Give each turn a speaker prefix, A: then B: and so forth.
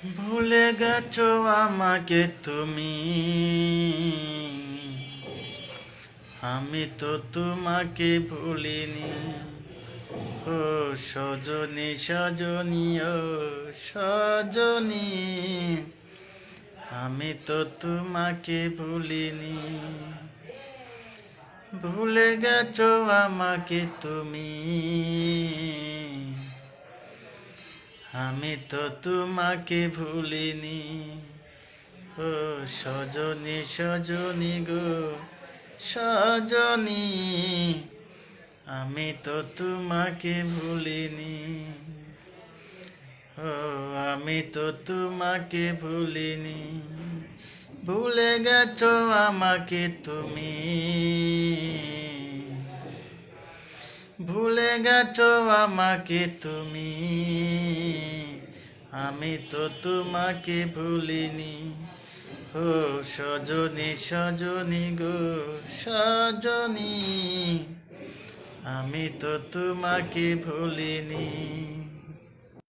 A: ভুলে গেছো আমাকে তুমি, আমি তো তোমাকে ভুলিনি। ও সজনী সজনী ও সজনী, আমি তো তোমাকে ভুলিনি। ভুলে গেছো আমাকে তুমি, আমি তো তোমাকে ভুলিনি। ও সজনী সজনী গো সজনী, আমি তো তোমাকে ভুলিনি। ও আমি তো তোমাকে ভুলিনি। ভুলে গেছো আমাকে তুমি, ভুলে গেছো আমাকে তুমি, আমি তো তোমাকে ভুলিনি। ও সজনী সজনী গো সজনী, আমি তো তোমাকে ভুলিনি।